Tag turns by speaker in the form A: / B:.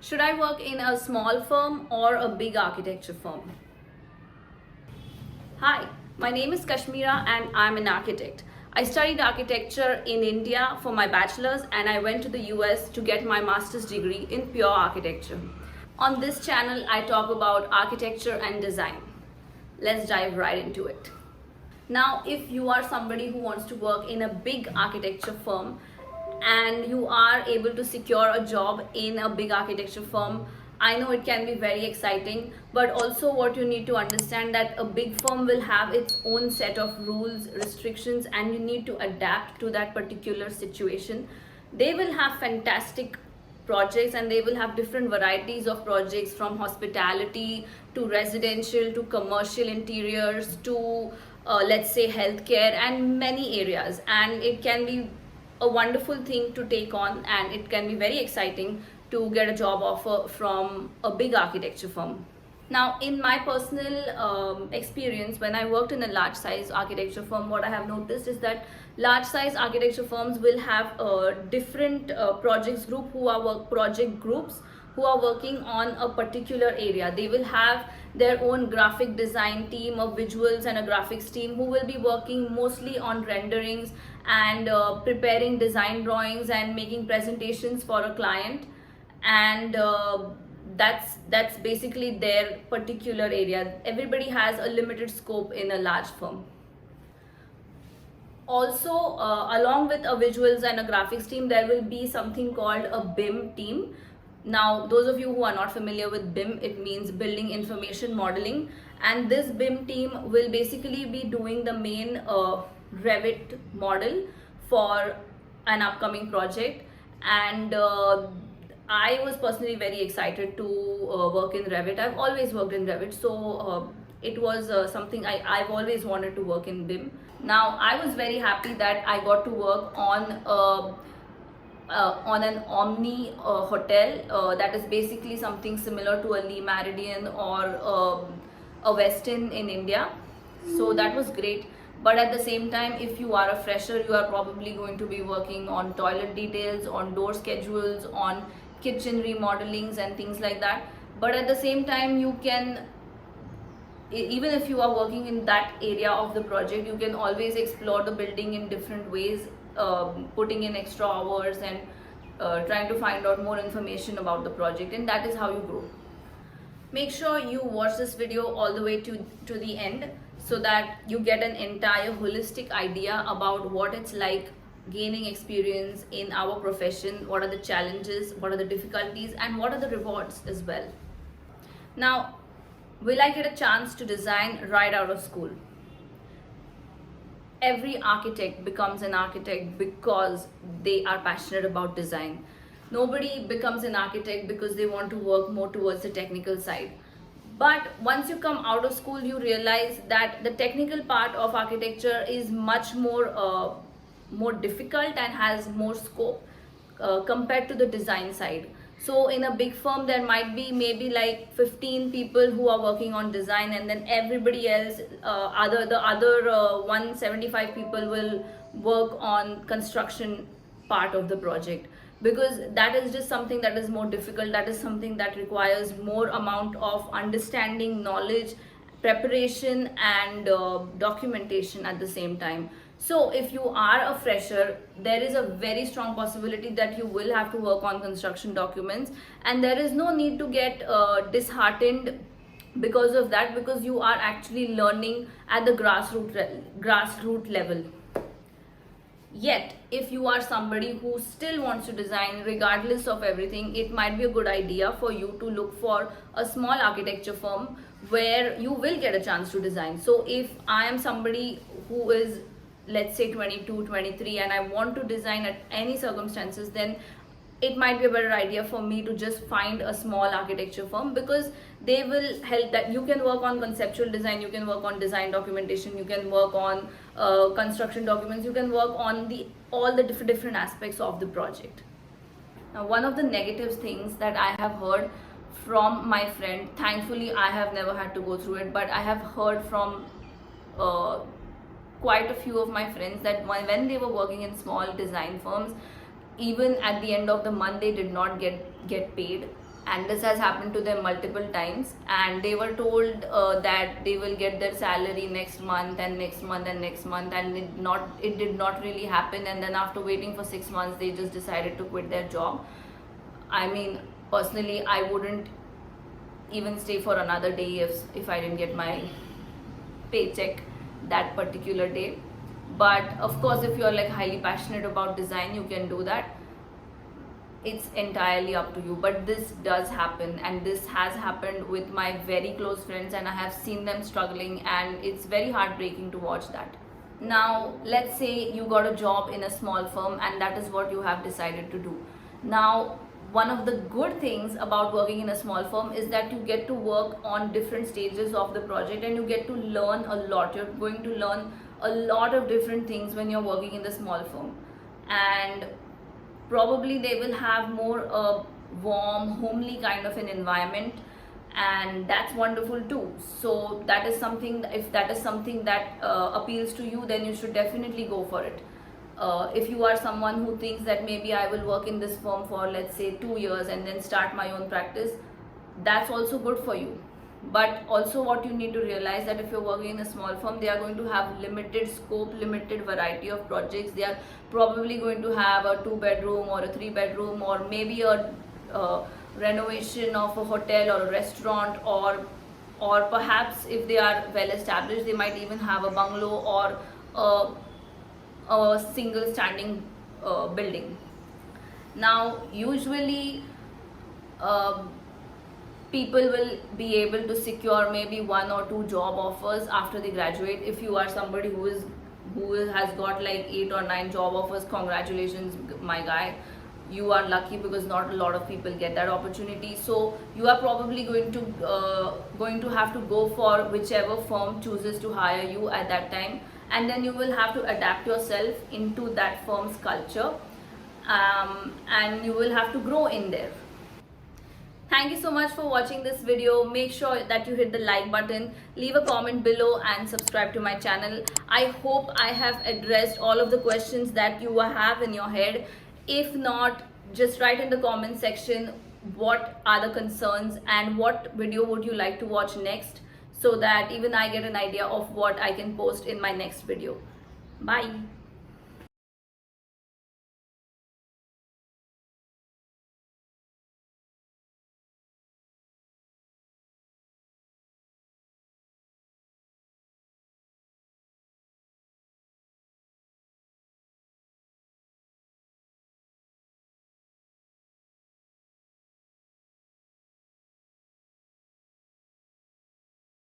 A: Should I work in a small firm or a big architecture firm? Hi, my name is Kashmira and I'm an architect. I studied architecture in India for my bachelor's and I went to the US to get my master's degree in pure architecture. On this channel, I talk about architecture and design. Let's dive right into it. Now, if you are somebody who wants to work in a big architecture firm and you are able to secure a job in a big architecture firm, I know it can be very exciting, but also what you need to understand that a big firm will have its own set of rules, restrictions, and you need to adapt to that particular situation. They will have fantastic projects and they will have different varieties of projects, from hospitality to residential to commercial interiors to let's say healthcare and many areas, and it can be a wonderful thing to take on and it can be very exciting to get a job offer from a big architecture firm. Now, in my personal experience, when I worked in a large size architecture firm, what I have noticed is that large size architecture firms will have different project groups who are working on a particular area. They will have their own graphic design team of visuals and a graphics team who will be working mostly on renderings and preparing design drawings and making presentations for a client, and that's basically their particular area. Everybody has a limited scope in a large firm. Also, along with a visuals and a graphics team, there will be something called a BIM team. Now, those of you who are not familiar with BIM, it means Building Information Modeling, and this BIM team will basically be doing the main Revit model for an upcoming project. And I was personally very excited to work in Revit. I've always worked in Revit, so it was something I've always wanted to work in BIM. Now, I was very happy that I got to work on an Omni hotel that is basically something similar to a Lee Meridian or a Westin in India. So that was great. But at the same time, if you are a fresher, you are probably going to be working on toilet details, on door schedules, on kitchen remodelings and things like that. But at the same time, you can, even if you are working in that area of the project, you can always explore the building in different ways, putting in extra hours and trying to find out more information about the project, and that is how you grow. Make sure you watch this video all the way to the end so that you get an entire holistic idea about what it's like gaining experience in our profession, what are the challenges, what are the difficulties, and what are the rewards as well. Now, will I get a chance to design right out of school? Every architect becomes an architect because they are passionate about design. Nobody becomes an architect because they want to work more towards the technical side. But once you come out of school, you realize that the technical part of architecture is much more difficult and has more scope compared to the design side. So in a big firm, there might be maybe like 15 people who are working on design, and then everybody else, the other 175 people will work on construction part of the project, because that is just something that is more difficult. That is something that requires more amount of understanding, knowledge, preparation, and documentation at the same time. So if you are a fresher, there is a very strong possibility that you will have to work on construction documents, and there is no need to get disheartened because of that, because you are actually learning at the grassroots level. Yet, if you are somebody who still wants to design regardless of everything, it might be a good idea for you to look for a small architecture firm where you will get a chance to design. So if I am somebody who is, let's say, 22, 23, and I want to design at any circumstances, then it might be a better idea for me to just find a small architecture firm, because they will help. That you can work on conceptual design, you can work on design documentation, you can work on construction documents, you can work on all the different aspects of the project. Now, one of the negative things that I have heard from my friend, thankfully I have never had to go through it, but I have heard from quite a few of my friends that when they were working in small design firms, even at the end of the month they did not get paid, and this has happened to them multiple times, and they were told that they will get their salary next month and next month and next month, and it did not really happen. And then after waiting for 6 months, they just decided to quit their job. I mean, personally, I wouldn't even stay for another day if I didn't get my paycheck that particular day. But of course, if you're like highly passionate about design, you can do that. It's entirely up to you. But this does happen, and this has happened with my very close friends, and I have seen them struggling, and it's very heartbreaking to watch that. Now let's say you got a job in a small firm, and that is what you have decided to do. Now, one of the good things about working in a small firm is that you get to work on different stages of the project, and you get to learn a lot. You're going to learn a lot of different things when you're working in the small firm, and probably they will have more warm, homely kind of an environment, and that's wonderful too. So that is something, if that is something that appeals to you, then you should definitely go for it. If you are someone who thinks that maybe I will work in this firm for, let's say, 2 years and then start my own practice, that's also good for you. But also what you need to realize, that if you're working in a small firm, they are going to have limited scope, limited variety of projects. They are probably going to have a 2-bedroom or a 3-bedroom, or maybe a renovation of a hotel or a restaurant, or perhaps if they are well established, they might even have a bungalow or a single standing building. Now usually people will be able to secure maybe 1 or 2 job offers after they graduate. If you are somebody who has got like 8 or 9 job offers, congratulations, my guy, you are lucky, because not a lot of people get that opportunity. So you are probably going to have to go for whichever firm chooses to hire you at that time, and then you will have to adapt yourself into that firm's culture, and you will have to grow in there. Thank you so much for watching this video. Make sure that you hit the like button, leave a comment below, and subscribe to my channel. I hope I have addressed all of the questions that you have in your head. If not, just write in the comment section what are the concerns and what video would you like to watch next, so that even I get an idea of what I can post in my next video. Bye.